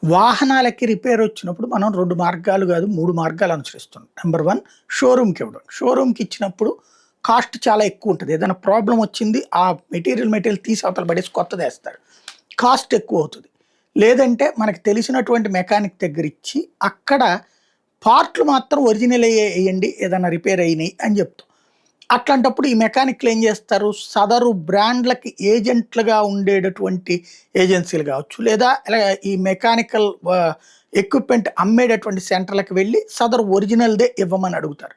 వాహనాలకి repair వచ్చినప్పుడు మనం 2 మార్గాలు కాదు 3 మార్గాలు అనుసరిస్తున్నాం. నంబర్ 1 షోరూమ్‌కి ఇవ్వడం. షోరూమ్‌కి ఇచ్చినప్పుడు కాస్ట్ చాలా ఎక్కువ ఉంటది. ఏదైనా ప్రాబ్లమ్ వచ్చింది ఆ మెటీరియల్ తీసి అవతల పడేసి కొత్తదేస్తారు. కాస్ట్ ఎక్కువవుతది. లేదంటే మనకు తెలిసినటువంటి మెకానిక్ దగ్గర ఇచ్చి అక్కడ పార్ట్‌లు మాత్రం ఒరిజినలయ్యే ఎయండి ఏదైనా రిపేర్ అయినయి అని చెప్తాం. అట్లాంటప్పుడు ఈ మెకానిక్‌లు ఏం చేస్తారు? సదరు బ్రాండ్‌లకి ఏజెంట్లుగా ఉండేటటువంటి ఏజెన్సీలు కావచ్చు, లేదా ఈ మెకానికల్ ఎక్విప్‌మెంట్ అమ్మేటటువంటి సెంటర్‌లకి వెళ్లి సదరు ఒరిజినల్‌దే ఇవ్వమని అడుగుతారు.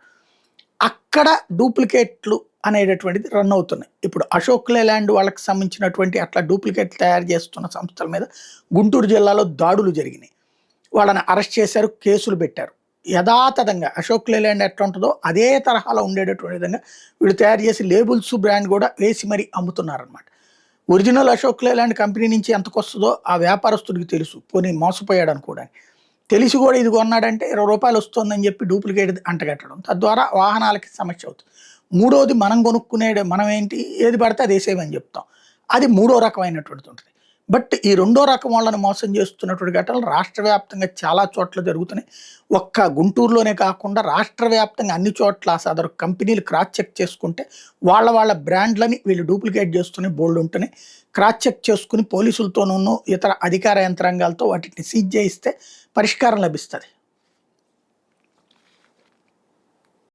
అక్కడ డూప్లికేట్‌లు అనేటటువంటిది రన్ అవుతున్నాయి. ఇప్పుడు అశోక్ లేలాండ్ వాళ్ళకి సంబంధించినటువంటి అట్లా డూప్లికేట్లు తయారు చేస్తున్న సంస్థల మీద గుంటూరు జిల్లాలో దాడులు జరిగినాయి. వాళ్ళని అరెస్ట్ చేశారు, కేసులు పెట్టారు. యథాతథంగా అశోక్ లేలాండ్ ఎట్లా ఉంటదో అదే తరహాలో ఉండేటటువంటి విధంగా వీళ్ళు తయారు చేసి లేబుల్స్, బ్రాండ్ కూడా వేసి మరీ అమ్ముతున్నారనమాట. ఒరిజినల్ అశోక్ లేలాండ్ కంపెనీ నుంచి ఎంతకొస్తదో ఆ వ్యాపారస్తుడికి తెలుసు. పోనీ మోసపోయాడనుకోవడానికి. తెలిసి కూడా ఇది కొన్నాడంటే రూ. 20 వస్తోందని చెప్పి డూప్లికేట్ అంటగట్టడం. తద్వారా వాహనాలకి సమస్య అవుతుంది. మూడోది మనం కొనుక్కునేది మనం ఏంటి ఏది పడితే అది ఏసేయమని చెప్తాం. అది మూడో రకమైనటువంటిది ఉంటది. బట్ ఈ రెండో రకం వాళ్ళని మోసం చేస్తున్నటువంటి ఘటనలు రాష్ట్ర వ్యాప్తంగా చాలా చోట్ల జరుగుతున్నాయి. ఒక్క గుంటూరులోనే కాకుండా రాష్ట్ర వ్యాప్తంగా అన్ని చోట్ల సదరు కంపెనీలు క్రాస్ చెక్ చేసుకుంటే వాళ్ళ బ్రాండ్లని వీళ్ళు డూప్లికేట్ చేస్తూనే బోల్డ్ ఉంటున్నాయి. క్రాస్ చెక్ చేసుకుని పోలీసులతోనూ ఇతర అధికార యంత్రాంగాలతో వాటిని సీజ్ చేయిస్తే పరిష్కారం లభిస్తది.